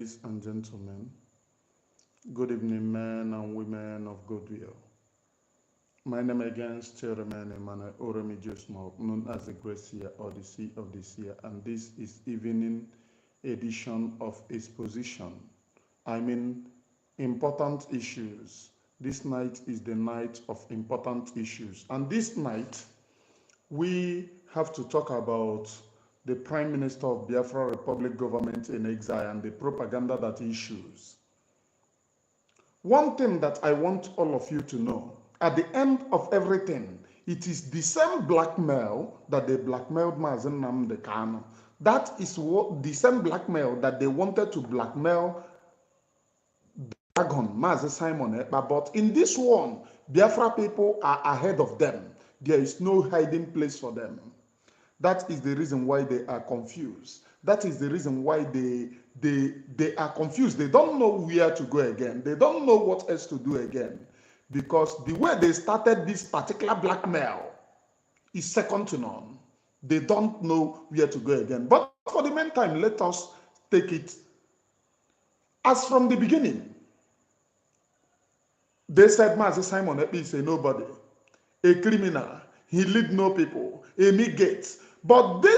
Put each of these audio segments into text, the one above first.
Ladies and gentlemen, good evening, men and women of goodwill. My name again still remains Emmanuel Oremijusmo, known as the Great Seer or the Sea of the Seer, and this is evening edition of Exposition. I mean, important issues. This night is the night of important issues, and this night we have to talk about the Prime Minister of Biafra Republic government in exile and the propaganda that he issues. One thing that I want all of you to know, at the end of everything, it is the same blackmail that they blackmailed Mazi Simon Ekpa. That is what the same blackmail that they wanted to blackmail Dragon, Mazi Simon Ekpa. But in this one, Biafra people are ahead of them. There is no hiding place for them. That is the reason why they are confused. That is the reason why they are confused. They don't know where to go again. They don't know what else to do again. Because the way they started this particular blackmail is second to none. They don't know where to go again. But for the meantime, let us take it as from the beginning. They said Mazi Simon Ekpa is a nobody, a criminal. He lead no people, a negate. But this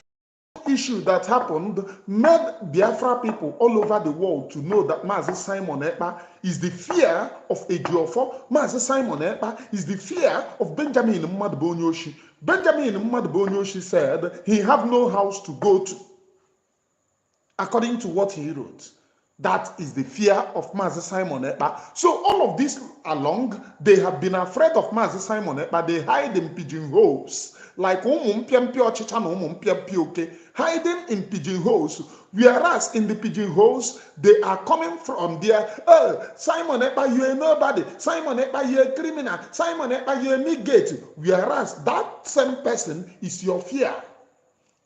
issue that happened made Biafra people all over the world to know that Mazi Simon Ekpa is the fear of Ejiofor. Mazi Simon Ekpa is the fear of Benjamin Mmadụ. Benjamin Mmadụ said he have no house to go to, according to what he wrote. That is the fear of Mazi Simon Ekpa. So all of this along, they have been afraid of Mazi Simon Ekpa. They hide in pigeonholes, like hiding in pigeonholes. Whereas in the pigeonholes, they are coming from there. Oh, Simon Ekpa, you are nobody. Simon Ekpa, you are a criminal. Simon Ekpa, you are a negate. Whereas that same person is your fear.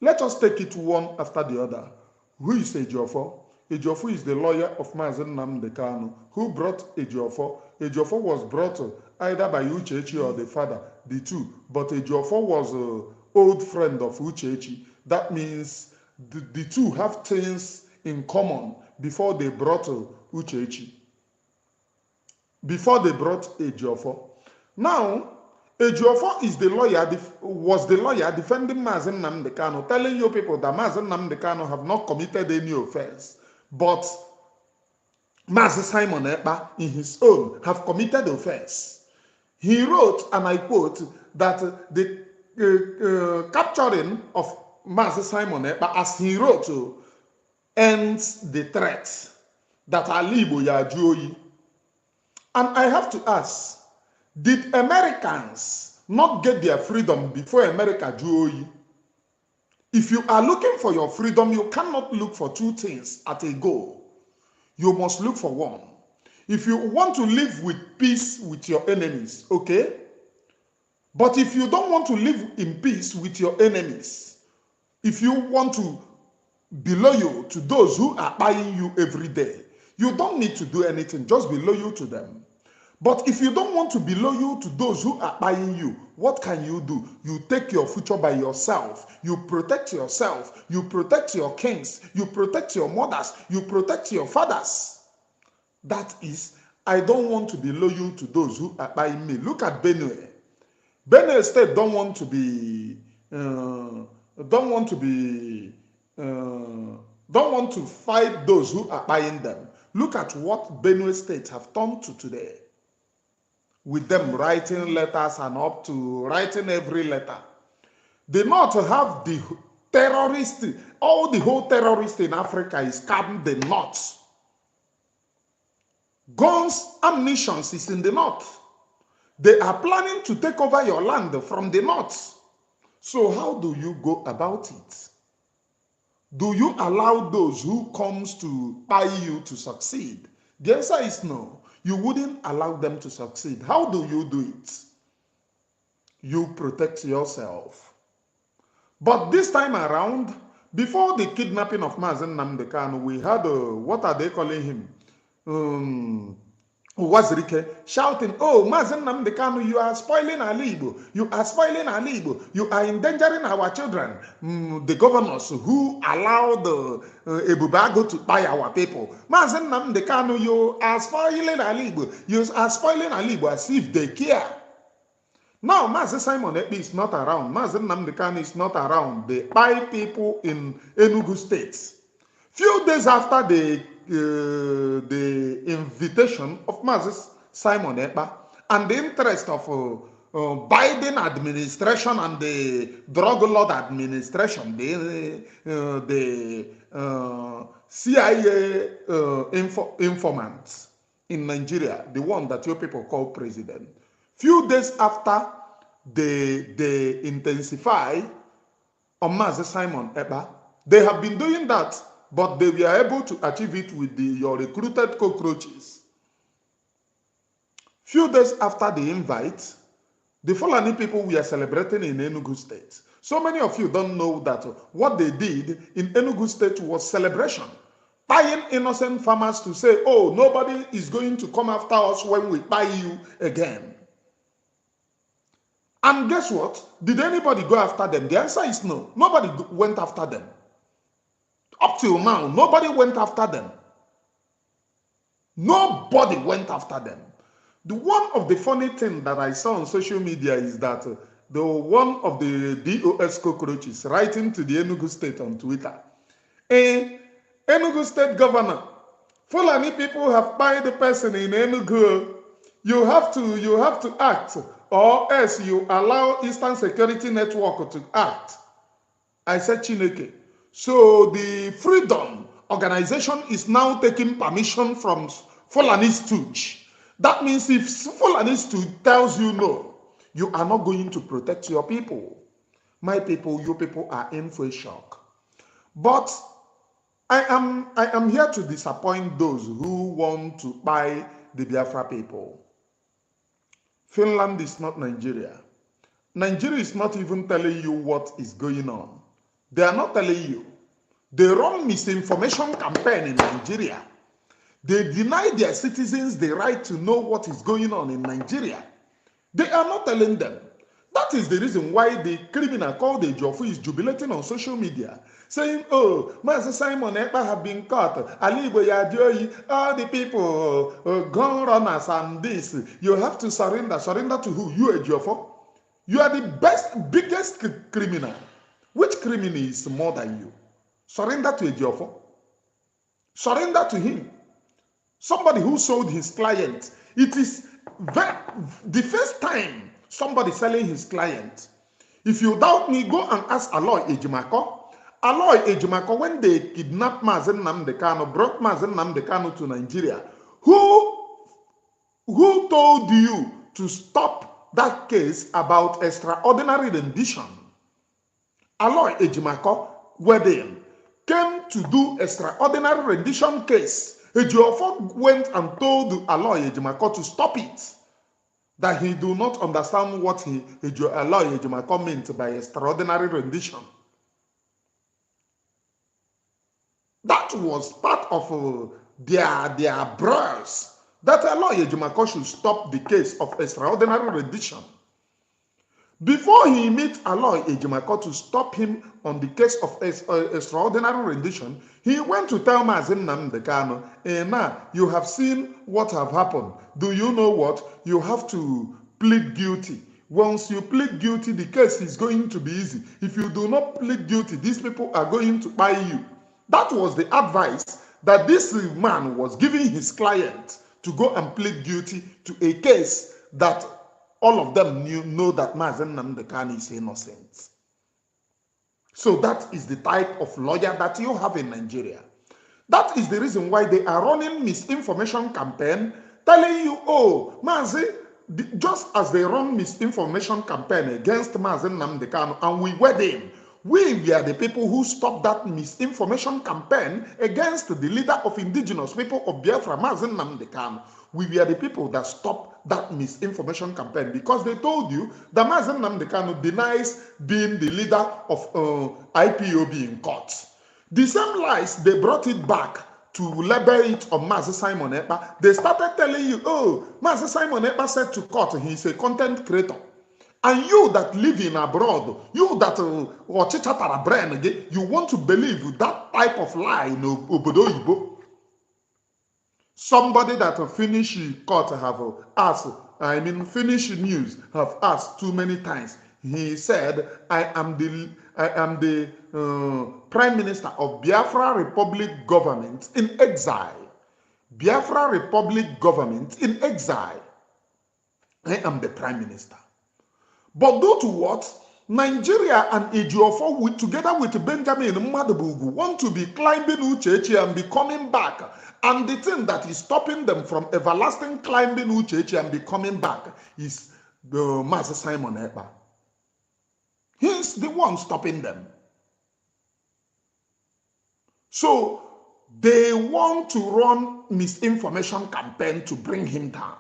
Let us take it one after the other. Who is Ejiofor? Ejiofor is the lawyer of Mazi Simon Ekpa, who brought Ejiofor. Ejiofor was brought either by Uchechi or the father, the two. But Ejiofor was an old friend of Uchechi. That means the two have things in common before they brought Uchechi. Before they brought Ejiofor. Now, Ejiofor was the lawyer defending Mazi Simon Ekpa, telling you people that Mazi Simon Ekpa have not committed any offense. But Mazi Simon Ekpa, in his own, have committed offense. He wrote, and I quote, that the capturing of Mazi Simon Ekpa, as he wrote, ends the threat that Ali Boyajoyi. And I have to ask, did Americans not get their freedom before America Joyi? If you are looking for your freedom, you cannot look for two things at a go. You must look for one. If you want to live with peace with your enemies, okay? But if you don't want to live in peace with your enemies, if you want to be loyal to those who are buying you every day, you don't need to do anything, just be loyal to them. But if you don't want to be loyal to those who are buying you, what can you do? You take your future by yourself. You protect yourself. You protect your kings. You protect your mothers. You protect your fathers. That is, I don't want to be loyal to those who are buying me. Look at Benue. Benue State don't want to fight those who are buying them. Look at what Benue State have done to today. With them writing letters and up to writing every letter. The North have the terrorists, all the whole terrorists in Africa is coming the North. Guns, ammunition is in the North. They are planning to take over your land from the North. So how do you go about it? Do you allow those who comes to buy you to succeed? The answer is no. You wouldn't allow them to succeed. How do you do it? You protect yourself. But this time around, before the kidnapping of Mazi Simon Ekpa, we had, what are they calling him? Wazirike shouting, "Oh, Mazi Nnamdi Kanu, you are spoiling our Igbo. You are spoiling our Igbo. You are endangering our children." The governors who allowed Ebubago to buy our people. Mazi Nnamdi Kanu, you are spoiling our Igbo. You are spoiling our Igbo as if they care. Now, Mazi Simon Ekpa is not around. Mazi Nnamdi Kanu is not around. They buy people in Enugu State. Few days after the invitation of Mazi Simon Ekpa and the interest of Biden administration and the drug lord administration, the CIA informants in Nigeria, the one that you people call president. Few days after they intensify on Mazi Simon Ekpa, they have been doing that, but they were able to achieve it with your recruited cockroaches. Few days after the invite, the Fulani people were celebrating in Enugu State. So many of you don't know that what they did in Enugu State was celebration. Buying innocent farmers to say, "Oh, nobody is going to come after us when we buy you again." And guess what? Did anybody go after them? The answer is no. Nobody went after them. Up till now, nobody went after them. Nobody went after them. One of the funny things that I saw on social media is that one of the DOS cockroaches writing to the Enugu State on Twitter. Enugu State Governor, Fulani people have bought the person in Enugu. You have to act, or else you allow Eastern Security Network to act. I said, Chineke. So the Freedom Organization is now taking permission from Fulani Stooge. That means if Fulani Stooge tells you no, you are not going to protect your people. My people, you people are in for a shock. But I am here to disappoint those who want to buy the Biafra people. Finland is not Nigeria. Nigeria is not even telling you what is going on. They are not telling you. They run misinformation campaign in Nigeria. They deny their citizens the right to know what is going on in Nigeria. They are not telling them. That is the reason why the criminal called the Jofu is jubilating on social media, saying, "Oh, Mazi Simon Ekpa have been caught. Ali Boyadioyi, all the people, gun runners and this. You have to surrender. Surrender to who? You, Jofu? You are the biggest criminal. Which criminal is more than you? Surrender to Ejiofor. Surrender to him. Somebody who sold his client. It is the first time somebody selling his client. If you doubt me, go and ask Aloy Ejimako. Aloy Ejimako, when they kidnapped Mazi Nnamdi Kanu, brought Mazi Nnamdi Kanu to Nigeria, who told you to stop that case about extraordinary rendition? Aloy Ejimako, wedding, came to do extraordinary rendition case. Ejiofor went and told Aloy Ejimako to stop it. That he do not understand what Aloy Ejimako meant by extraordinary rendition. That was part of their brass. That Aloy Ejimako should stop the case of extraordinary rendition. Before he meets Aloy Ejimako to stop him on the case of extraordinary rendition, he went to tell Mazi Nnamdi Kanu, now you have seen what have happened. Do you know what? You have to plead guilty. Once you plead guilty, the case is going to be easy. If you do not plead guilty, these people are going to buy you. That was the advice that this man was giving his client, to go and plead guilty to a case that all of them know that Mazi Nnamdi Kanu is innocent. So that is the type of lawyer that you have in Nigeria. That is the reason why they are running misinformation campaign, telling you, "Oh, Mazi," just as they run misinformation campaign against Mazi Nnamdi Kanu, and we were them. We are the people who stopped that misinformation campaign against the leader of indigenous people of Biafra, Mazi Nnamdi Kanu. We are the people that stopped that misinformation campaign, because they told you that Mazi Nnamdi Kanu denies being the leader of IPOB in court. The same lies, they brought it back to label it on Mazi Simon Ekpa. They started telling you, oh, Mazi Simon Ekpa said to court he's a content creator. And you that live in abroad, you that chichatara brain again, you want to believe that type of lie in Obodo Igbo. Somebody that finish court have asked, finish news have asked too many times. He said, I am the Prime Minister of Biafra Republic government in exile. Biafra Republic government in exile. I am the Prime Minister. But due to what? Nigeria and Ejiofor, together with Benjamin Madabugu, want to be climbing Uchechi and be coming back. And the thing that is stopping them from everlasting climbing Uchechi and be coming back is the Mazi Simon Ekpa. He's the one stopping them. So they want to run misinformation campaign to bring him down.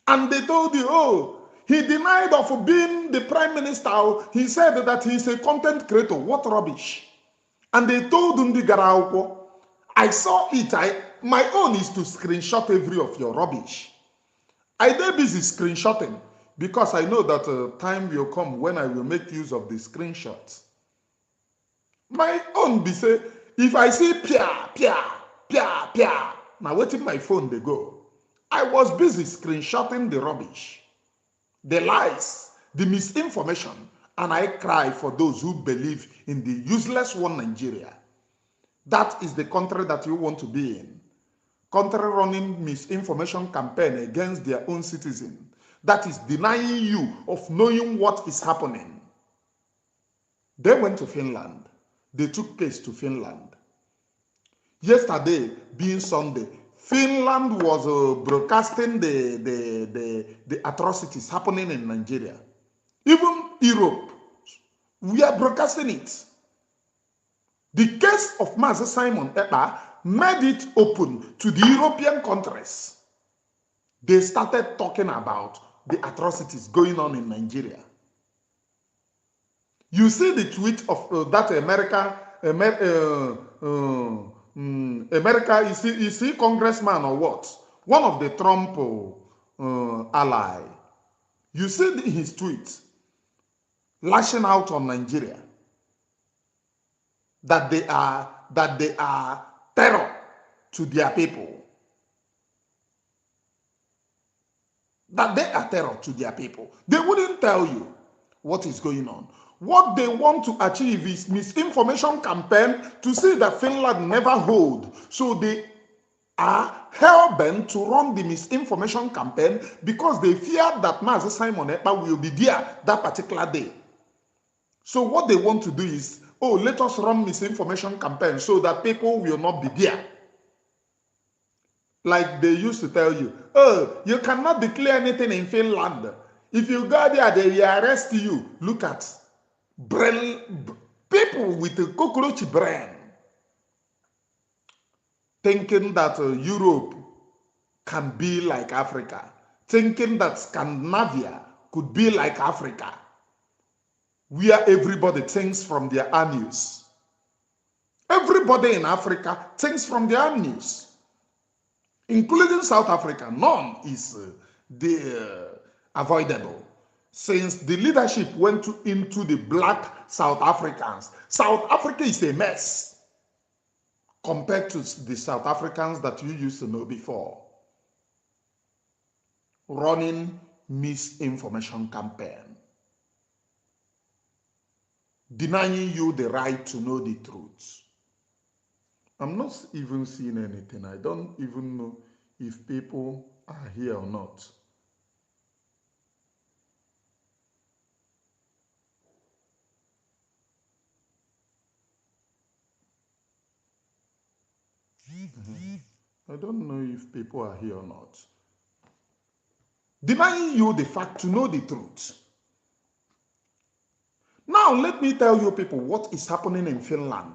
And they told you, oh, he denied of being the prime minister. He said that he's a content creator. What rubbish. And they told him the Garauko. I saw it. My own is to screenshot every of your rubbish. I did busy screenshotting because I know that time will come when I will make use of the screenshots. My own be say, if I see pia, now waiting my phone they go. I was busy screenshotting the rubbish, the lies, the misinformation, and I cry for those who believe in the useless one Nigeria. That is the country that you want to be in. Country running misinformation campaign against their own citizens. That is denying you of knowing what is happening. They went to Finland. They took case to Finland. Yesterday, being Sunday, Finland was broadcasting the atrocities happening in Nigeria. Even Europe, we are broadcasting it. The case of Mazi Simon Ekpa made it open to the European countries. They started talking about the atrocities going on in Nigeria. You see the tweet of that America, is he congressman or what? One of the Trump ally. You see his tweet lashing out on Nigeria that they are terror to their people. That they are terror to their people. They wouldn't tell you what is going on. What they want to achieve is misinformation campaign to see that Finland never hold. So they are hell-bent to run the misinformation campaign because they fear that Mazi Simon Ekpa will be there that particular day. So what they want to do is, oh, let us run misinformation campaign so that people will not be there. Like they used to tell you, oh, you cannot declare anything in Finland. If you go there, they will arrest you. Look at people with a cockroach brain thinking that Europe can be like Africa, thinking that Scandinavia could be like Africa, where everybody thinks from their anus. Everybody in Africa thinks from their anus, including South Africa. None is avoidable. Since the leadership went into the black South Africans, South Africa is a mess compared to the South Africans that you used to know before. Running misinformation campaign, denying you the right to know the truth. I'm not even seeing anything. I don't even know if people are here or not. I don't know if people are here or not. Denying you the fact to know the truth. Now, let me tell you people what is happening in Finland.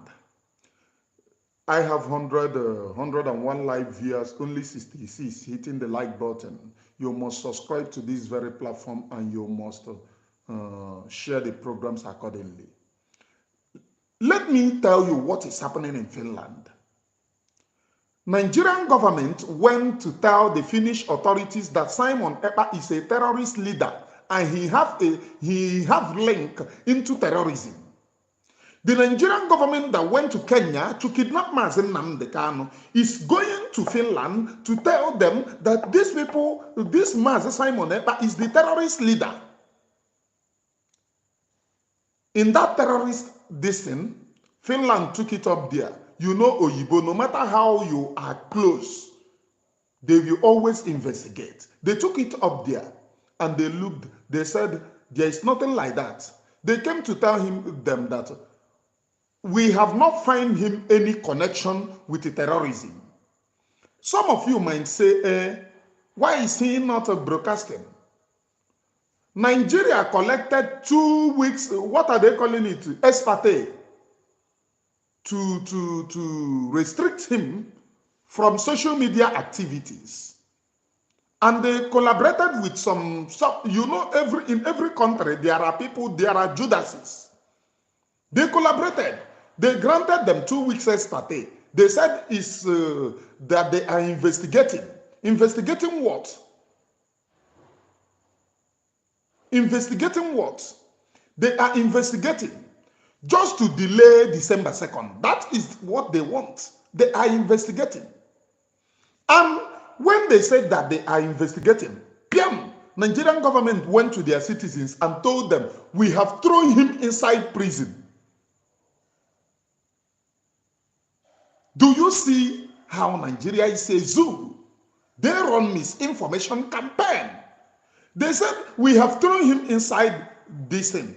I have 101 live viewers, only 66 hitting the like button. You must subscribe to this very platform and you must share the programs accordingly. Let me tell you what is happening in Finland. Nigerian government went to tell the Finnish authorities that Simon Ekpa is a terrorist leader and he have link into terrorism. The Nigerian government that went to Kenya to kidnap Mazi Kanu is going to Finland to tell them that these people, this Mazi Simon Ekpa is the terrorist leader. In that terrorist thing, Finland took it up there. You know Oyibo, no matter how you are close, they will always investigate. They took it up there and they looked, they said, there is nothing like that. They came to tell them that we have not find him any connection with the terrorism. Some of you might say, why is he not broadcasting? Nigeria collected 2 weeks, what are they calling it? Espate. To restrict him from social media activities. And they collaborated with some you know, in every country, there are people, there are Judases. They collaborated. They granted them 2 weeks espate. They said that they are investigating. Investigating what? Investigating what? They are investigating just to delay December 2nd. That is what they want. They are investigating. And when they said that they are investigating, Nigerian government went to their citizens and told them, we have thrown him inside prison. Do you see how Nigeria is a zoo? They run misinformation campaign. They said, we have thrown him inside this thing,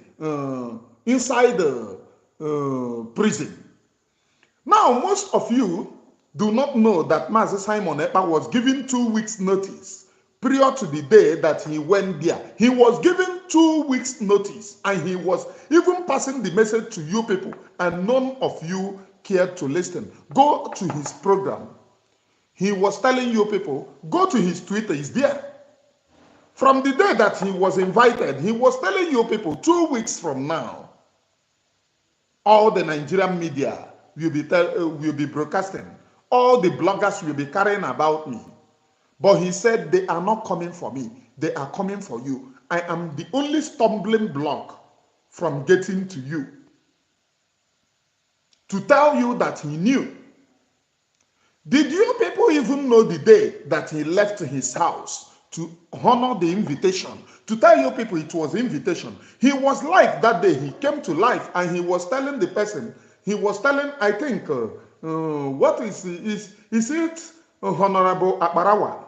inside the prison. Now, most of you do not know that Mazi Simon Ekpa was given 2 weeks notice prior to the day that he went there. He was given 2 weeks notice and he was even passing the message to you people and none of you cared to listen. Go to his program. He was telling you people, go to his Twitter, it's there. From the day that he was invited, he was telling you people 2 weeks from now, all the Nigerian media will be broadcasting. All the bloggers will be carrying about me. But he said, they are not coming for me. They are coming for you. I am the only stumbling block from getting to you. To tell you that he knew. Did you people even know the day that he left his house to honor the invitation? To tell you people it was invitation. He was live that day. He came to life and he was telling the person, he was telling, I think, what is it Honorable Akbarawa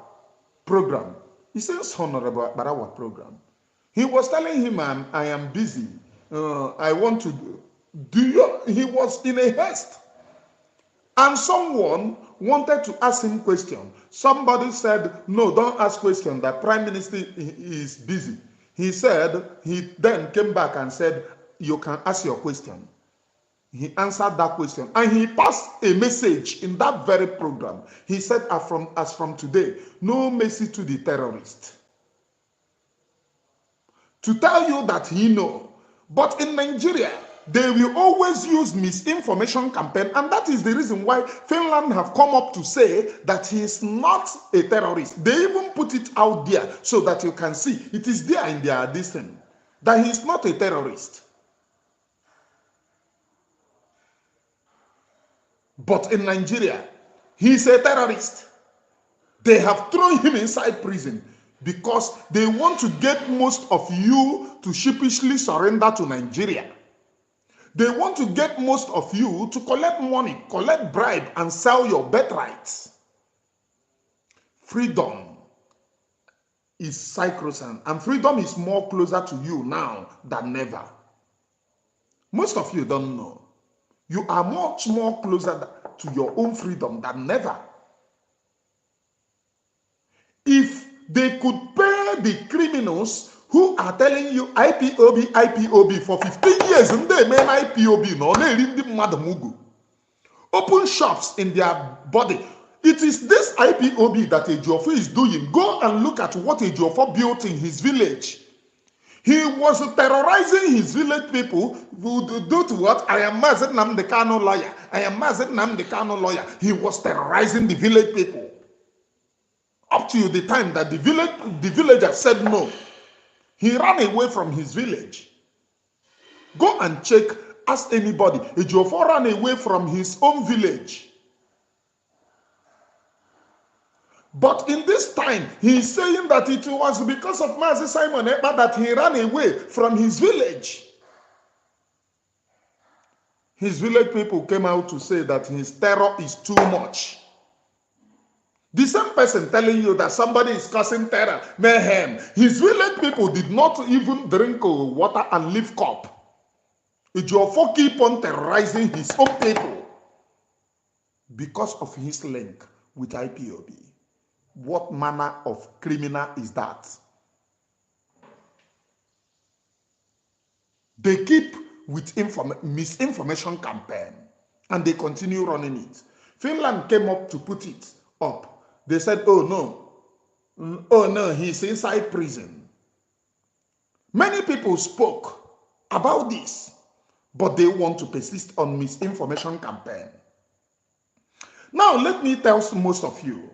program? He says Honorable Akbarawa program. He was telling him, I am busy. I want to do you, he was in a haste. And someone wanted to ask him question. Somebody said, no, don't ask question, that Prime Minister is busy. He said, he then came back and said, you can ask your question. He answered that question and he passed a message in that very program. He said, as from today, no mercy to the terrorist. To tell you that he knows. But in Nigeria, they will always use misinformation campaign, and that is the reason why Finland have come up to say that he is not a terrorist. They even put it out there so that you can see. It is there in their distance that he is not a terrorist. But in Nigeria, he is a terrorist. They have thrown him inside prison because they want to get most of you to sheepishly surrender to Nigeria. They want to get most of you to collect money, collect bribe, and sell your birthrights. Freedom is sacrosanct, and freedom is more closer to you now than never. Most of you don't know. You are much more closer to your own freedom than never. If they could pay the criminals who are telling you IPOB for 15 years, and they mean IPOB, no, they leave the madamugu. Open shops in their body. It is this IPOB that Ejiofor is doing. Go and look at what Ejiofor built in his village. He was terrorizing his village people due to what? I am Mazi Nnamdi Kanu lawyer. I am Mazi Nnamdi Kanu lawyer. He was terrorizing the village people. Up to the time that the villagers said no. He ran away from his village. Go and check, ask anybody. Ejiofor ran away from his own village. But in this time, he is saying that it was because of Mazi Simon Ekpa that he ran away from his village. His village people came out to say that his terror is too much. The same person telling you that somebody is causing terror, mayhem. His village people did not even drink water and leave cup. Ejiofor keep on terrorizing his own people because of his link with IPOB. What manner of criminal is that? They keep with misinformation campaign and they continue running it. Finland came up to put it up. They said, oh no, he's inside prison. Many people spoke about this, but they want to persist on misinformation campaign. Now let me tell most of you,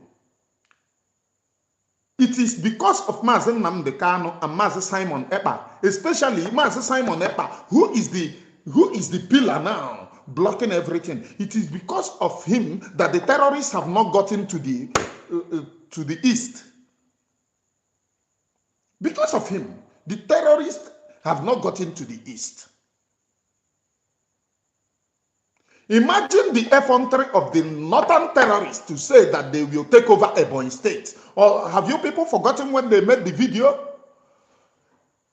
it is because of Mazi Nnamdi Kanu and Mazi Simon Ekpa, especially Mazi Simon Ekpa, who is the pillar now, blocking everything. It is because of him that the terrorists have not gotten to the east. Because of him, the terrorists have not gotten to the east. Imagine the effrontery of the northern terrorists to say that they will take over Ebonyi State. Or have you people forgotten when they made the video?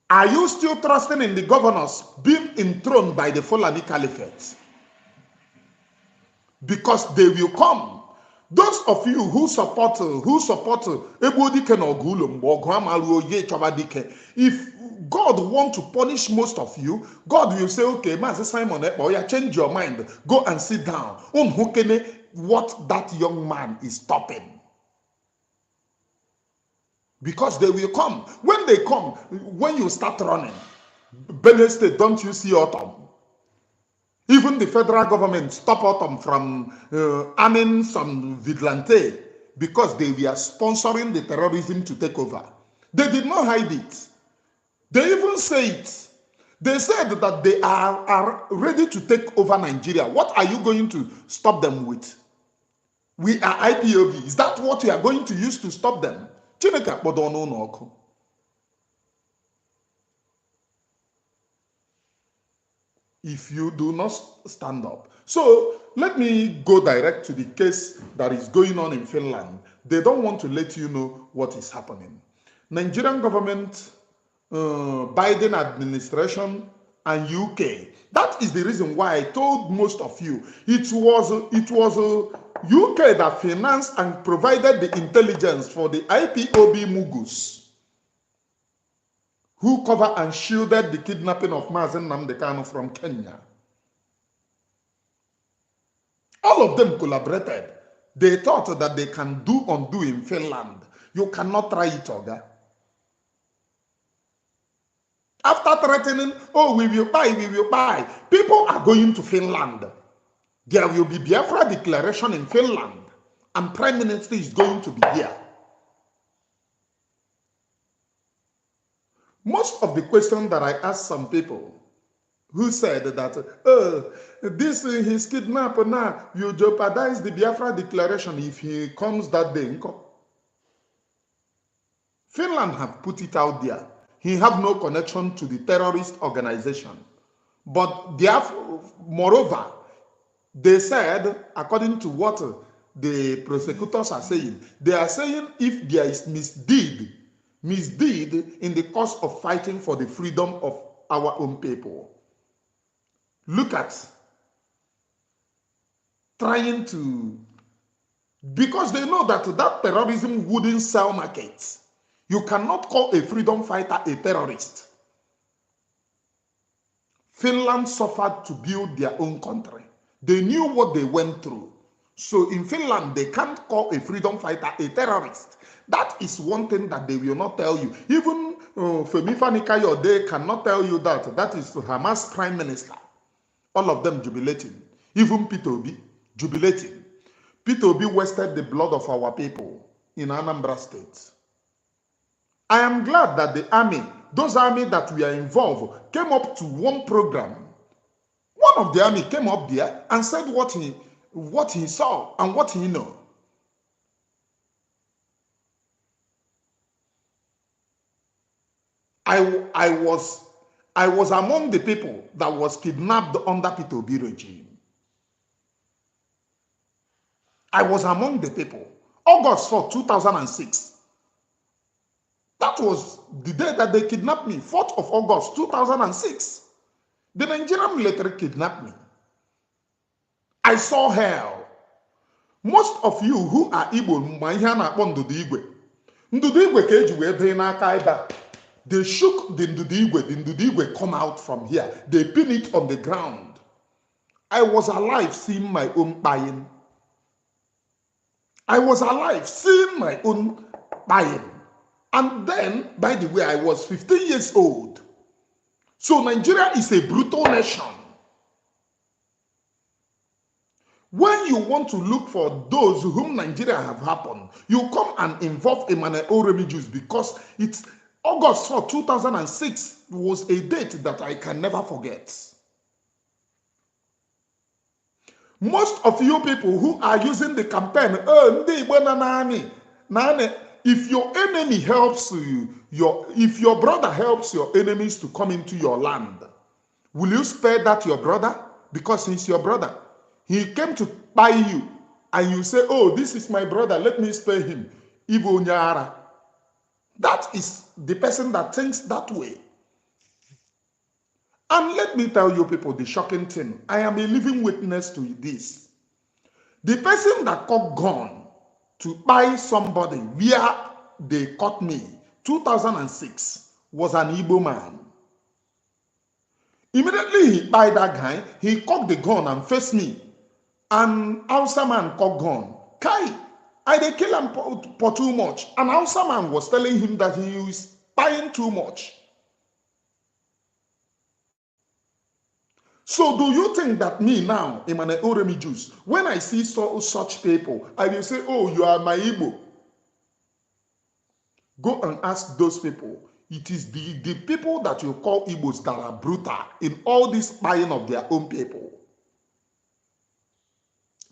Are you still trusting in the governors being enthroned by the Fulani Caliphate? Because they will come. Those of you who support Ebodike Ogulum, if God wants to punish most of you, God will say, okay, Mazi Simon Ekpa, change your mind. Go and sit down. What that young man is stopping. Because they will come. When they come, when you start running, Benue State, don't you see autumn? Even the federal government stopped autumn from arming some vigilante because they were sponsoring the terrorism to take over. They did not hide it. They even say it. They said that they are ready to take over Nigeria. What are you going to stop them with? We are IPOB. Is that what you are going to use to stop them? If you do not stand up. So let me go direct to the case that is going on in Finland. They don't want to let you know what is happening. Nigerian government, Biden administration, and UK. That is the reason why I told most of you it was UK that financed and provided the intelligence for the IPOB Mugus, who covered and shielded the kidnapping of Mazi Nnamdi Kanu from Kenya. All of them collaborated. They thought that they can do undo in Finland. You cannot try it, Oga. After threatening, oh, we will buy. People are going to Finland. There will be Biafra declaration in Finland, and Prime Minister is going to be here. Most of the questions that I asked some people who said that, this his kidnapper now, you jeopardize the Biafra declaration if he comes that day. Finland have put it out there. He have no connection to the terrorist organization. But moreover, they said, according to what the prosecutors are saying, they are saying if there is misdeed in the cause of fighting for the freedom of our own people. Look at trying to, because they know that terrorism wouldn't sell markets. You cannot call a freedom fighter a terrorist. Finland suffered to build their own country. They knew what they went through. So in Finland, they can't call a freedom fighter a terrorist. That is one thing that they will not tell you. Even Femi Fani-Kayode cannot tell you that. That is Hamas prime minister. All of them jubilating. Even Peter Obi jubilating. Peter Obi wasted the blood of our people in Anambra State. I am glad that the army, those army that we are involved, came up to one program. One of the army came up there and said what he saw and what he know. I was among the people that was kidnapped under Peter Obi regime. I was among the people. August 4, 2006. That was the day that they kidnapped me, 4th of August 2006. The Nigerian military kidnapped me. I saw hell. Most of you who are Igbo, Ndudu Igwe, they shook the Ndudu Igwe come out from here. They pin it on the ground. I was alive seeing my own buying. I was alive seeing my own buying. And then, by the way, I was 15 years old. So Nigeria is a brutal nation. When you want to look for those whom Nigeria have happened, you come and involve Emmanuel Oremijus because it's August 4, 2006 was a date that I can never forget. Most of you people who are using the campaign, if your enemy helps you, if your brother helps your enemies to come into your land, will you spare that your brother? Because he's your brother. He came to buy you, and you say, oh, this is my brother, let me spare him. Ibo Nyara. That is the person that thinks that way. And let me tell you people the shocking thing. I am a living witness to this. The person that got gun to buy somebody where they caught me, 2006, was an Igbo man. Immediately he buy that guy, he cocked the gun and faced me. An Hausa man cocked gun. Kai, I dey kill him for too much. An Hausa man was telling him that he is buying too much. So do you think that me now, Emmanuel Oremijus, when I see such people, I will say, oh, you are my Igbo. Go and ask those people. It is the people that you call Igbos that are brutal in all this buying of their own people.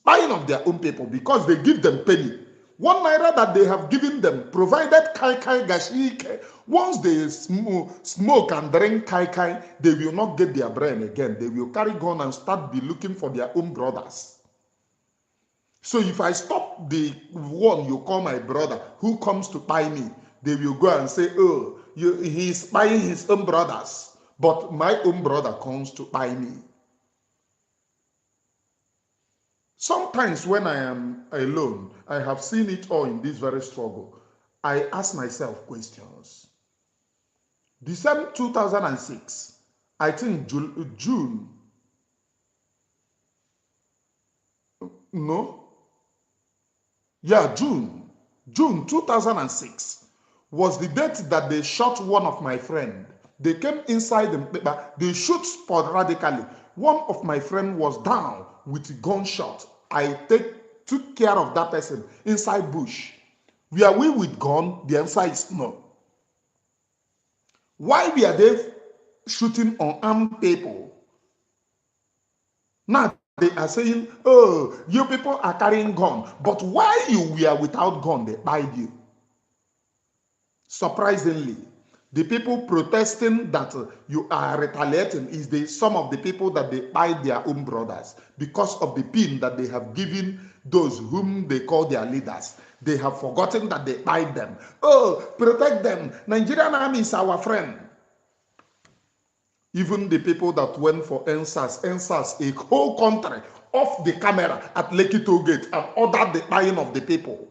Buying of their own people because they give them penny. 1 naira that they have given them, provided kai gashike. Once they smoke and drink kai, they will not get their brain again. They will carry gun and start be looking for their own brothers. So if I stop the one you call my brother who comes to buy me, they will go and say, oh, he's buying his own brothers. But my own brother comes to buy me. Sometimes when I am alone, I have seen it all in this very struggle. I ask myself questions. December 2006, I think June. June 2006 was the date that they shot one of my friends. They came inside the paper, they shoot sporadically. One of my friends was down with a gunshot. I took care of that person inside bush. Were we with gun? The answer is no. Why were they shooting unarmed people? Now they are saying, oh, you people are carrying gun. But why you were without gun, they buy you? Surprisingly, the people protesting that you are retaliating is some of the people that they buy their own brothers because of the pin that they have given those whom they call their leaders. They have forgotten that they buy them. Oh, protect them. Nigerian army is our friend. Even the people that went for NSAS, a whole country off the camera at Lekki Toll Gate and ordered the buying of the people.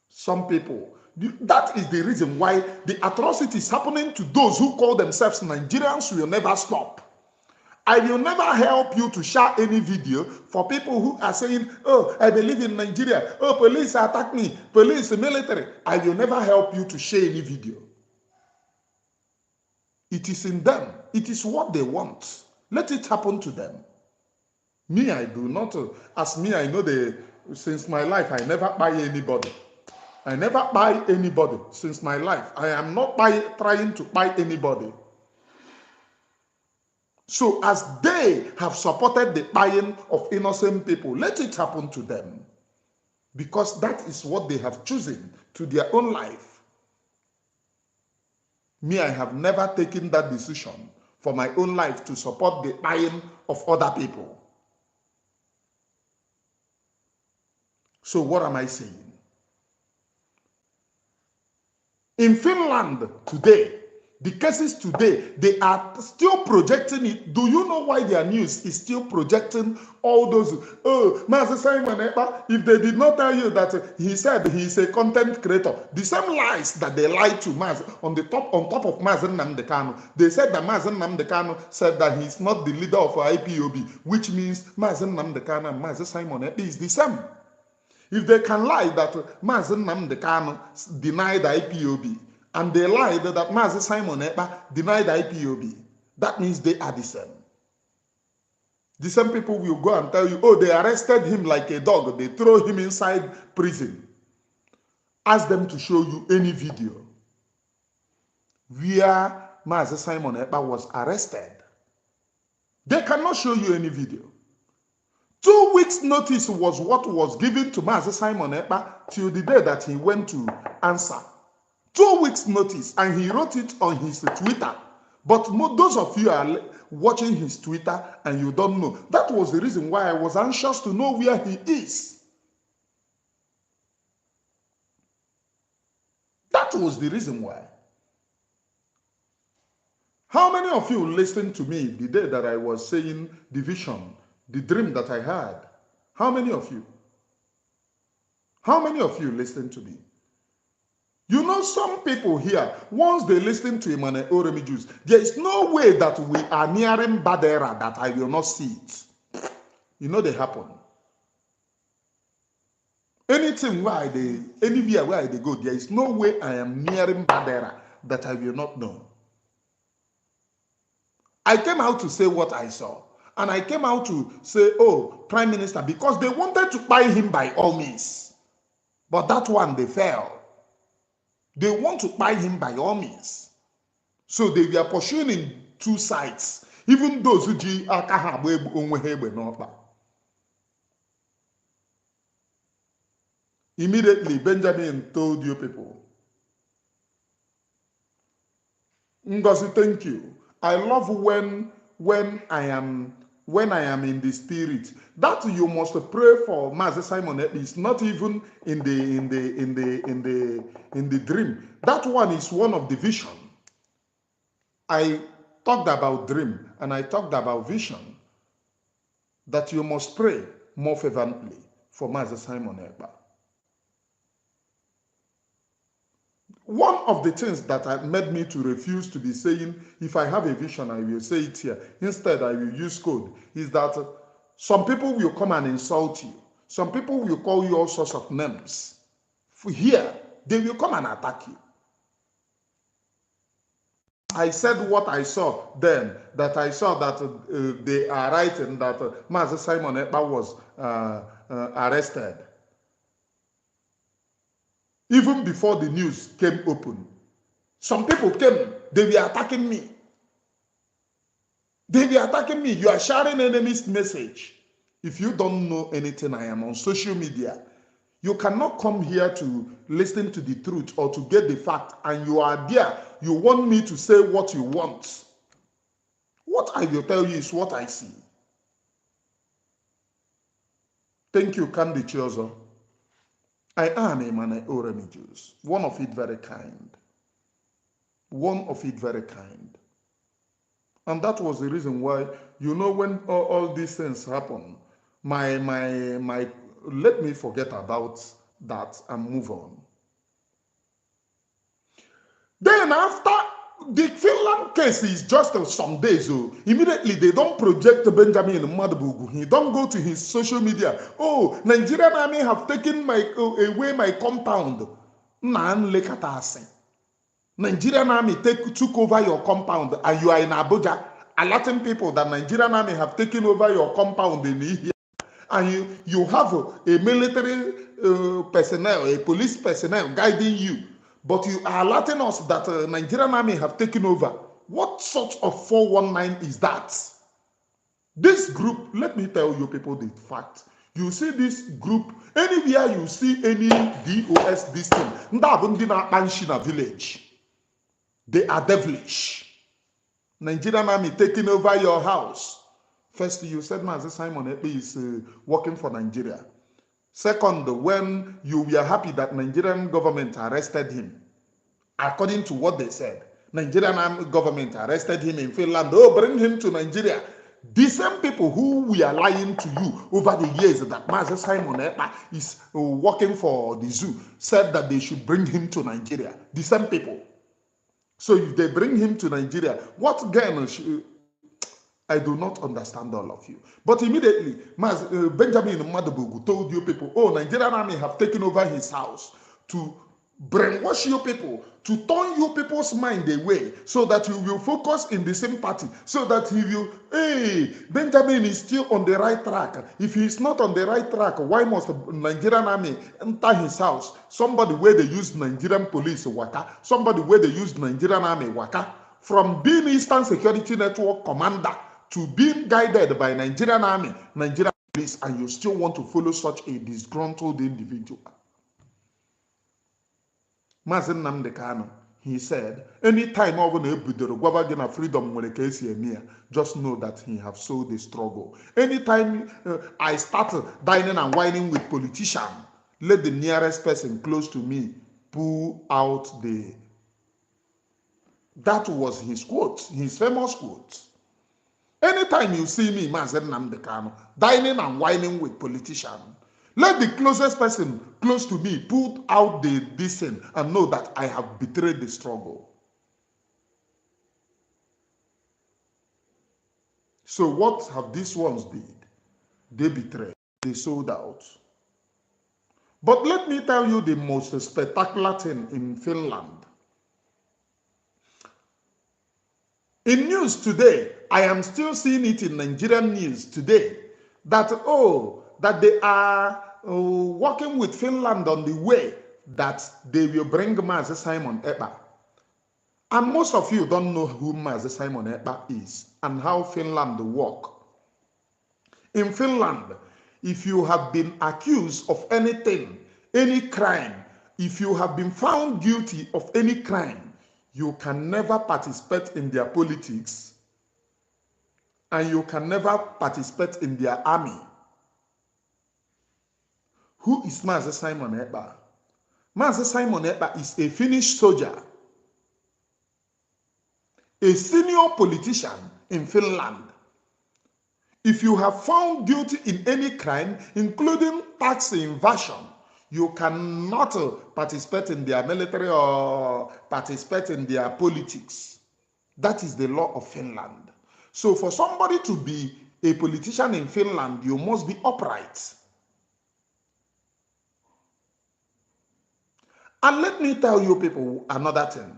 Some people. That is the reason why the atrocities happening to those who call themselves Nigerians will never stop. I will never help you to share any video for people who are saying, oh, I believe in Nigeria. Oh, police attack me. Police, military. I will never help you to share any video. It is in them. It is what they want. Let it happen to them. Me, I do not. As me, I know since my life, I never buy anybody. I never buy anybody since my life. I am not trying to buy anybody. So as they have supported the buying of innocent people, let it happen to them. Because that is what they have chosen to their own life. Me, I have never taken that decision for my own life to support the buying of other people. So what am I saying? In Finland today, the cases today, they are still projecting it. Do you know why their news is still projecting all those? Oh, Mazi Simon Ekpa, if they did not tell you that he said he is a content creator, the same lies that they lied to Mazi on top of Mazi Nnamdi Kanu, they said that Mazi Nnamdi Kanu said that he is not the leader of IPOB, which means Mazi Nnamdi Kanu and Mazi Simon Ekpa is the same. If they can lie that Mazi Nnamdi Kanu denied IPOB, and they lied that Mazi Simon Ekpa denied IPOB, that means they are the same. The same people will go and tell you, oh, they arrested him like a dog. They throw him inside prison. Ask them to show you any video where Mazi Simon Ekpa was arrested. They cannot show you any video. 2 weeks notice was what was given to Mazi Simon Ekpa till the day that he went to answer. 2 weeks notice, and he wrote it on his Twitter. But those of you are watching his Twitter and you don't know. That was the reason why I was anxious to know where he is. That was the reason why. How many of you listened to me the day that I was saying the vision, the dream that I had? How many of you? How many of you listened to me? You know, some people here, once they listen to Emmanuel Oremi Jews, there is no way that we are nearing bad era that I will not see it. You know they happen. Anything anywhere where they go, there is no way I am nearing bad era that I will not know. I came out to say what I saw. And I came out to say, oh, Prime Minister, because they wanted to buy him by all means. But that one, they failed. They want to buy him by all means. So they were pursuing in two sides. Even those who immediately, Benjamin told you people, Ngozi, thank you. I love when I am in the spirit. That you must pray for Mazi Simon Ekpa is not even in the dream. That one is one of the vision. I talked about dream and I talked about vision. That you must pray more fervently for Mazi Simon Ekpa. One of the things that made me to refuse to be saying, if I have a vision, I will say it here. Instead, I will use code. Is that some people will come and insult you. Some people will call you all sorts of names. Here, they will come and attack you. I said what I saw then, that I saw that they are writing that Mazi Simon Ekpa was arrested. Even before the news came open, some people came, they were attacking me. They were attacking me. You are sharing enemy's message. If you don't know anything, I am on social media. You cannot come here to listen to the truth or to get the fact, and you are there. You want me to say what you want. What I will tell you is what I see. Thank you, Candy Chiozo. I am a man Oremi Jews. One of it very kind. One of it very kind. And that was the reason why, you know, when all these things happen, let me forget about that and move on. Then after the Finland case is just some days, so immediately they don't project Benjamin Madabugu. He don't go to his social media. Oh, Nigerian army have taken away my compound. Nan lekatase. Nigerian army took over your compound and you are in Abuja, alerting people that Nigerian army have taken over your compound in here, and you have a military personnel, a police personnel guiding you, but you are alerting us that Nigerian army have taken over. What sort of 419 is that? This group, let me tell you people the fact. You see this group, anywhere you see any DOS this thing, Ndabundina village. They are devilish. Nigerian army taking over your house. First, you said Mazi Simon Ekpa is working for Nigeria. Second, when you were happy that Nigerian government arrested him, according to what they said, Nigerian government arrested him in Finland. Oh, bring him to Nigeria. The same people who were lying to you over the years that Mazi Simon Ekpa is working for the zoo said that they should bring him to Nigeria. The same people. So if they bring him to Nigeria, what gain? I do not understand all of you. But immediately, Benjamin Madabugu told you people, oh, Nigerian army have taken over his house to brainwash you people, to turn you people's mind away so that you will focus in the same party, so that he will, hey, Benjamin is still on the right track. If he is not on the right track, why must the Nigerian army enter his house? Somebody where they use Nigerian police waka, somebody where they use Nigerian army waka, from being Eastern Security Network commander to being guided by Nigerian army, Nigerian police, and you still want to follow such a disgruntled individual. Mazi Nnamdi Kanu, he said, anytime freedom just know that he have sold the struggle. Anytime I start dining and whining with politicians, let the nearest person close to me pull out the... That was his quote, his famous quote. Anytime you see me, Mazi Nnamdi Kanu, dining and whining with politicians, let the closest person close to me put out the dissent and know that I have betrayed the struggle. So what have these ones did? They betrayed. They sold out. But let me tell you the most spectacular thing in Finland. In news today, I am still seeing it in Nigerian news today, that, oh, that they are working with Finland on the way that they will bring Mazi Simon Ekpa. And most of you don't know who Mazi Simon Ekpa is and how Finland work. In Finland, if you have been accused of anything, any crime, if you have been found guilty of any crime, you can never participate in their politics and you can never participate in their army. Who is Mazi Simon Ekpa? Mazi Simon Ekpa is a Finnish soldier, a senior politician in Finland. If you have found guilty in any crime, including tax invasion, you cannot participate in their military or participate in their politics. That is the law of Finland. So for somebody to be a politician in Finland, you must be upright. And let me tell you people another thing.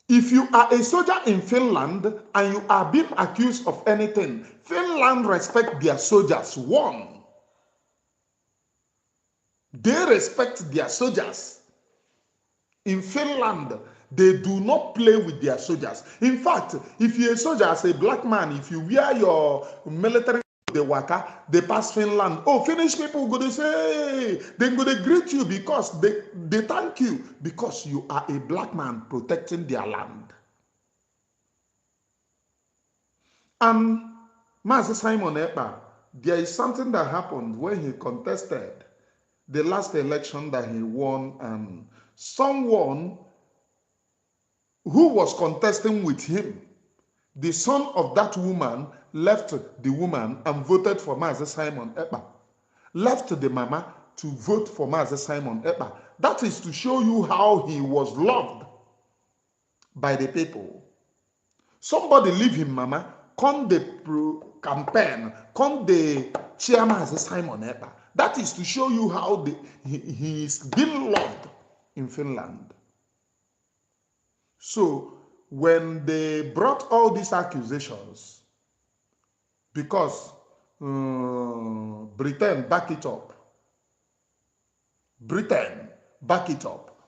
If you are a soldier in Finland and you are being accused of anything, Finland respect their soldiers. One, they respect their soldiers. In Finland, they do not play with their soldiers. In fact, if you're a soldier as a black man, if you wear your military the waka, they pass Finland. Oh, Finnish people go to say, they go to greet you because they thank you because you are a black man protecting their land. And Mazi Simon Ekpa, there is something that happened when he contested the last election that he won, and someone who was contesting with him, the son of that woman, left the woman and voted for Mazi Simon Ekpa. Left the mama to vote for Mazi Simon Ekpa. That is to show you how he was loved by the people. Somebody leave him, mama, come the campaign, come the chairman Mazi Simon Ekpa. That is to show you how he is being loved in Finland. So when they brought all these accusations, because Britain back it up,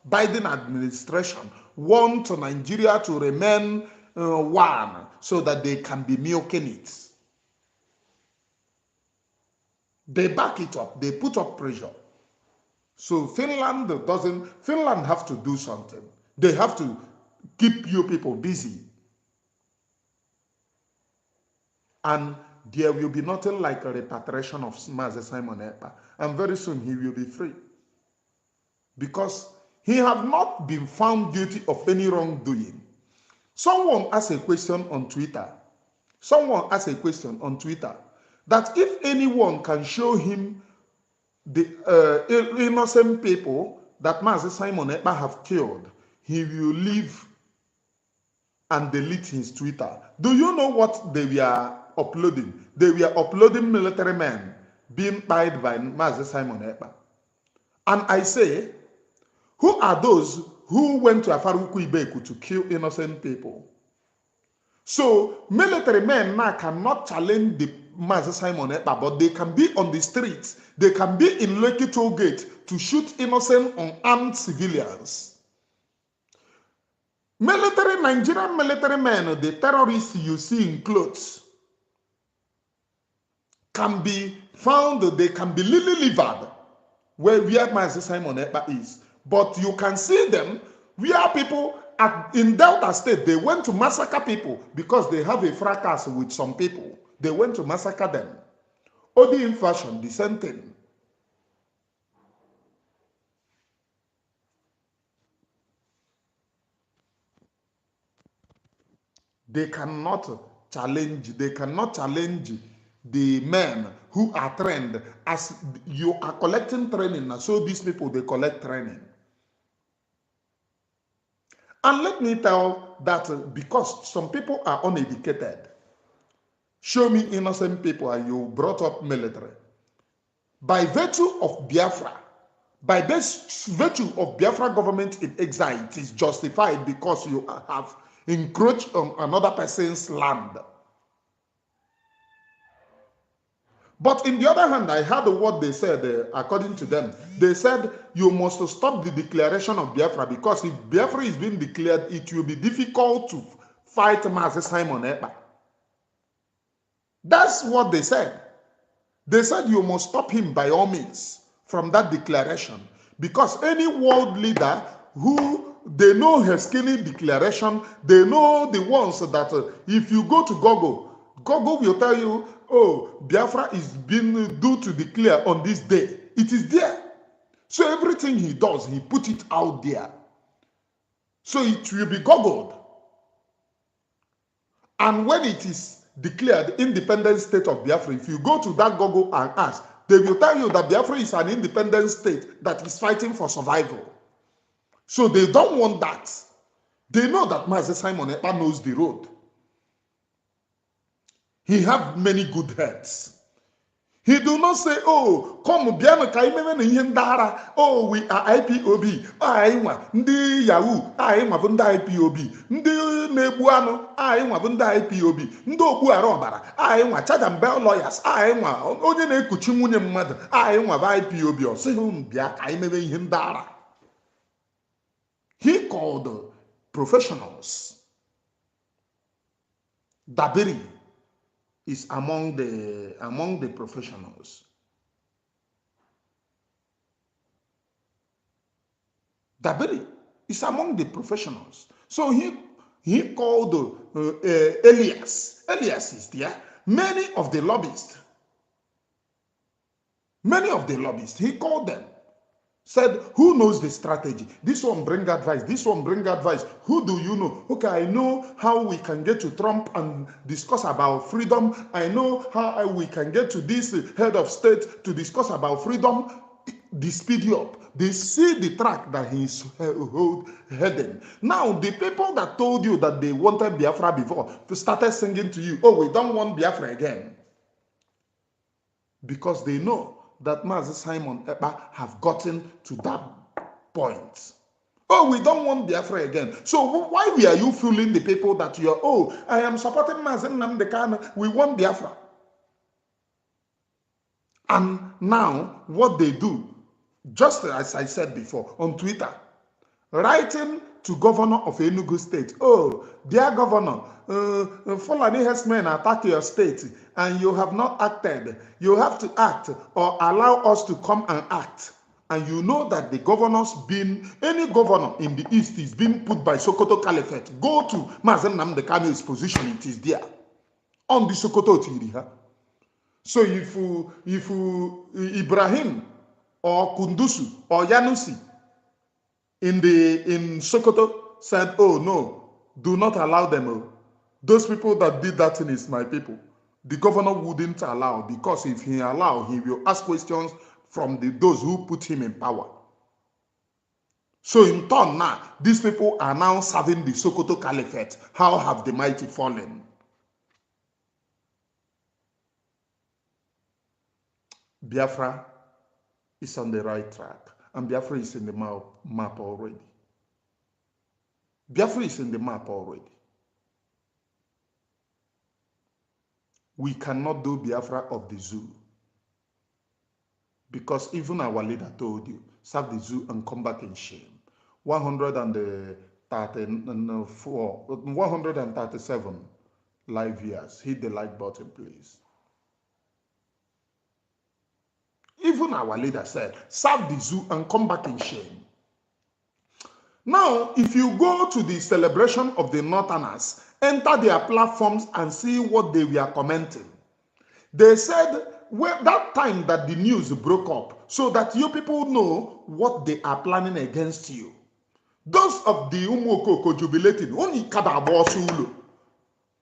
Biden administration want Nigeria to remain one so that they can be milking it. They back it up. They put up pressure. So Finland have to do something. They have to keep you people busy. And there will be nothing like a repatriation of Mazi Simon Ekpa. And very soon he will be free. Because he have not been found guilty of any wrongdoing. Someone asked a question on Twitter. That if anyone can show him the innocent people that Mazi Simon Ekpa have killed, he will leave and delete his Twitter. Do you know what they were uploading? They were uploading military men being pied by Mazi Simon Ekpa. And I say, who are those who went to Afaruku Ibeku to kill innocent people? So military men now cannot challenge the Mazi Simon Ekpa, but they can be on the streets. They can be in Lekki Toll Gate to shoot innocent unarmed civilians. Nigerian military men, the terrorists you see in clothes, can be found, they can be lily-livered where Mazi Simon Ekpa is. But you can see them where people in Delta State, they went to massacre people because they have a fracas with some people. They went to massacre them. Odi in fashion, the same thing. They cannot challenge the men who are trained. As you are collecting training, so these people, they collect training. And let me tell that because some people are uneducated, show me innocent people and you brought up military. By virtue of Biafra, by this virtue of Biafra government in exile, it is justified because you have encroached on another person's land. But in the other hand, I heard what they said, according to them. They said you must stop the declaration of Biafra because if Biafra is being declared, it will be difficult to fight Mazi Simon Ekpa. That's what they said. They said you must stop him by all means from that declaration because any world leader who they know has killing declaration, they know the ones that if you go to Google will tell you, oh, Biafra is being due to declare on this day. It is there. So everything he does, he put it out there. So it will be Googled. And when it is declared independent state of Biafra, if you go to that Google and ask, they will tell you that Biafra is an independent state that is fighting for survival. So they don't want that. They know that Mazi Simon Ekpa knows the road. He have many good heads. He do not say, oh, come, biano kaimeme na ihe ndara. Oh, we are IPOB. Aiwa, ndi Yahoo. Aiwa, bunda IPOB. Ndi nebuano. Aiwa, bunda IPOB. Ndo okpu arobara. Aiwa, Chadambel lawyers. Aiwa, onye na-ekuchi nwunye mmadụ. Aiwa, ba IPOB. O say him bia kaimeme ihe ndara. He called professionals. Dabiri is among the professionals. Dabiri is among the professionals. So he called Elias. Elias is there. Many of the lobbyists, he called them. Said, who knows the strategy? This one bring advice. This one bring advice. Who do you know? Okay, I know how we can get to Trump and discuss about freedom. I know how we can get to this head of state to discuss about freedom. They speed you up. They see the track that he's heading. Now, the people that told you that they wanted Biafra before started singing to you, oh, we don't want Biafra again. Because they know that Mazi Simon Ekpa have gotten to that point. Oh, we don't want Biafra again. So why are you fooling the people that you're, oh, I am supporting Mazi Nnamdi Kanu, we want Biafra. And now what they do, just as I said before on Twitter, writing to governor of Enugu State, oh, dear governor, Fulani herdsmen attack your state and you have not acted. You have to act or allow us to come and act. And you know that the governor's been, any governor in the east is being put by Sokoto Caliphate. Go to Mazi Nnamdi Kanu's position, it is there. On the Sokoto Tiriha. So if Ibrahim or Kundusu or Yanusi in Sokoto said, oh no, do not allow them. Oh. Those people that did that thing is my people. The governor wouldn't allow, because if he allow, he will ask questions from those who put him in power. So in turn now, these people are now serving the Sokoto Caliphate. How have the mighty fallen? Biafra is on the right track, and Biafra is in the map already. Biafra is in the map already. We cannot do Biafra of the zoo, because even our leader told you, serve the zoo and come back in shame. 137 live viewers. Hit the like button, please. Even our leader said, serve the zoo and come back in shame. Now, if you go to the celebration of the Northerners, enter their platforms and see what they were commenting. They said, well, that time that the news broke up, so that you people know what they are planning against you. Those of the Umuokoko jubilating, only Kadabo Sulu.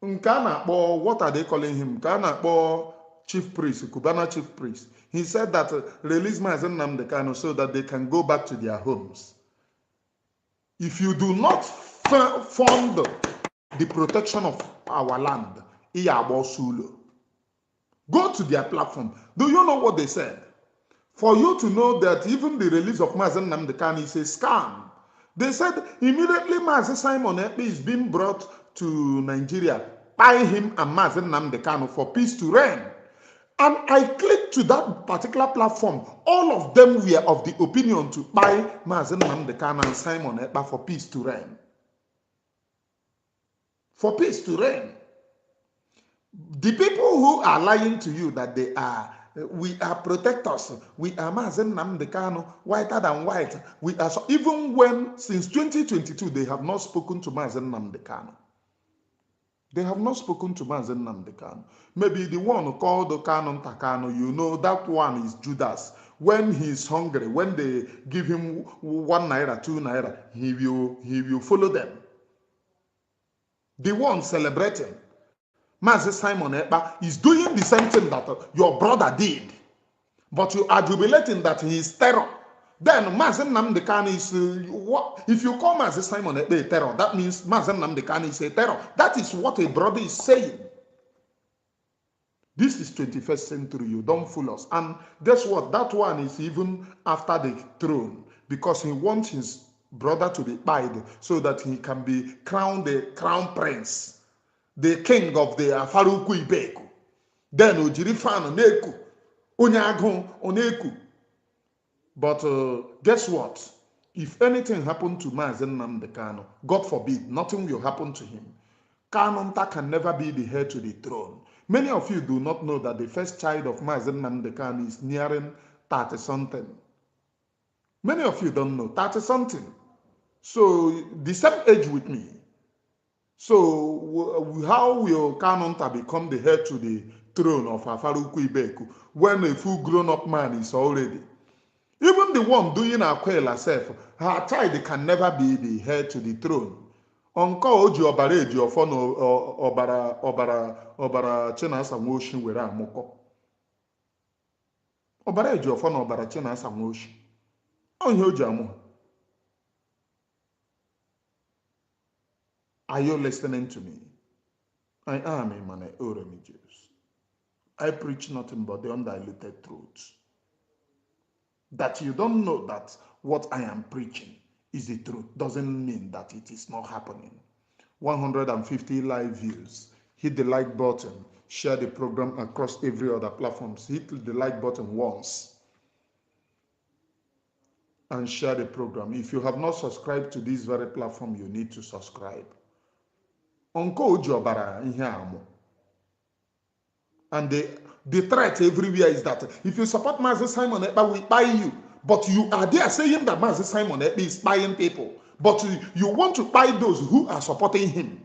Nkana, what are they calling him? Nkana, chief priest, Kubana chief priest. He said that release Mazi Nnamdi Kanu so that they can go back to their homes. If you do not fund the protection of our land, go to their platform. Do you know what they said? For you to know that even the release of Mazi Nnamdi Kanu is a scam. They said immediately Mazi Simon Ekpa is being brought to Nigeria, buy him and Mazi Nnamdi Kanu for peace to reign. And I clicked to that particular platform. All of them were of the opinion to buy Mazi Nnamdi Kanu and Simon Ekpa for peace to reign. For peace to reign. The people who are lying to you that we are protectors, we are Mazi Nnamdi Kanu, whiter than white. We are even when since 2022 they have not spoken to Mazi Nnamdi Kanu. They have not spoken to Mazi Nnamdi Kanu. Maybe the one called Kanu Takano, you know, that one is Judas. When he's hungry, when they give him 1 naira, 2 naira, he will follow them. The one celebrating Mazi Simon Ekpa is doing the same thing that your brother did. But you are jubilating that he is terror. Then Mazi Nnamdi Kanu is what? If you call Mazi Simon Ekpa a terror, that means Mazi Nnamdi Kanu is a terror. That is what a brother is saying. This is 21st century. You don't fool us. And guess what? That one is even after the throne, because he wants his brother to be pied so that he can be crowned the crown prince, the king of the Afaruku Ibeku. Then Ojirifano Neku, Onyago Oneku. But guess what? If anything happened to Mazi Nnamdi Kanu, God forbid, nothing will happen to him. Kanonta can never be the heir to the throne. Many of you do not know that the first child of Mazi Nnamdi Kanu is nearing 30-something. Many of you don't know, 30-something. So the same age with me. So how will Kanonta become the heir to the throne of Afaruku Ibeku when a full grown-up man is already? Even the one doing Aquila herself, her child can never be the heir to the throne. Onko oji obara eji ofo no obara Chinasa Nwoshi were amụkọ. Obara eji ofo no obara Chinasa Nwoshi. Onye oji amụ. Are you listening to me? I am Emmanuel Oremijius. I preach nothing but the undiluted truth. That you don't know that what I am preaching is the truth. Doesn't mean that it is not happening. 150 live views. Hit the like button. Share the program across every other platforms. Hit the like button once and share the program. If you have not subscribed to this very platform, you need to subscribe. Onko Ojobara ihe amu. And the threat everywhere is that if you support Mazi Simon Ekpa, we buy you. But you are there saying that Mazi Simon Ekpa is buying people. But you want to buy those who are supporting him.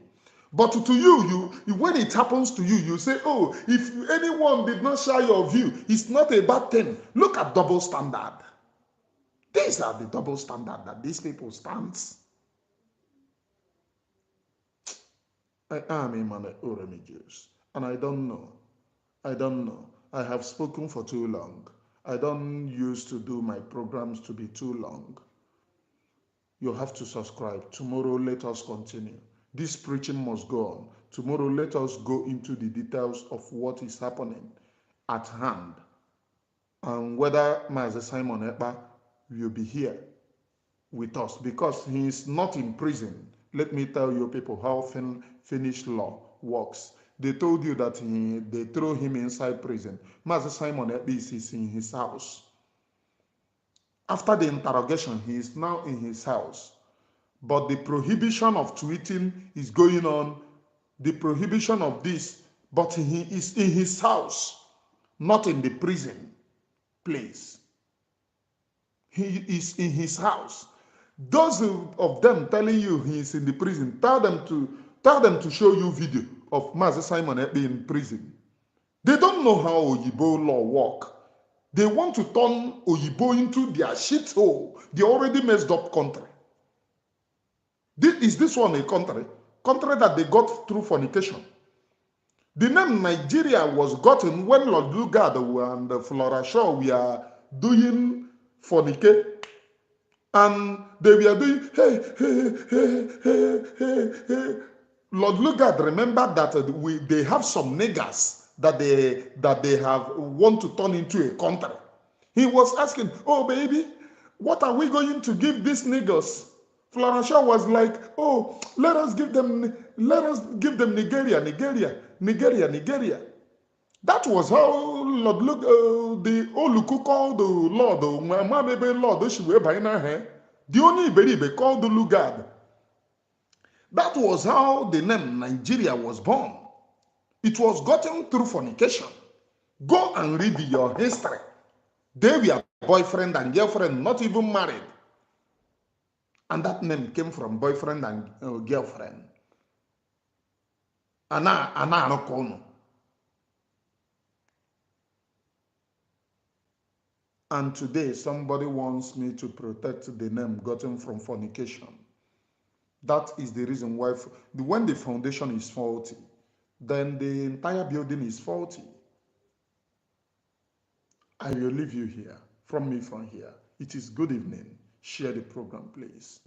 But to you, when it happens to you, you say, oh, if anyone did not share your view, it's not a bad thing. Look at double standard. These are the double standard that these people stand. I am Emmanuel Oremigius, and I don't know. I have spoken for too long. I don't used to do my programs to be too long. You have to subscribe. Tomorrow, let us continue. This preaching must go on. Tomorrow, let us go into the details of what is happening at hand and whether Mazi Simon Ekpa will be here with us because he is not in prison. Let me tell you people how Finnish law works. They told you that they throw him inside prison. Mazi Simon Ekpa is in his house. After the interrogation, he is now in his house. But the prohibition of tweeting is going on. The prohibition of this, but he is in his house, not in the prison place. He is in his house. Those of them telling you he is in the prison, tell them to show you video of Mazi Simon Ekpa in prison. They don't know how Oyibo law work. They want to turn Oyibo into their shithole. They already messed up country. Is this one a country? Country that they got through fornication. The name Nigeria was gotten when Lord Lugard and Flora Shaw were doing fornicate. And they were doing, hey. Lord Lugard remembered that they have some niggers that they have want to turn into a country. He was asking, oh baby, what are we going to give these niggers? Flora Shaw was like, oh, let us give them Nigeria. That was how Lord the Oluku called the Lord, the only Iberibe called the Lugard. That was how the name Nigeria was born. It was gotten through fornication. Go and read your history. They were boyfriend and girlfriend, not even married. And that name came from boyfriend and girlfriend. And today, somebody wants me to protect the name gotten from fornication. That is the reason why, when the foundation is faulty, then the entire building is faulty. I will leave you here. From here. It is good evening. Share the program, please.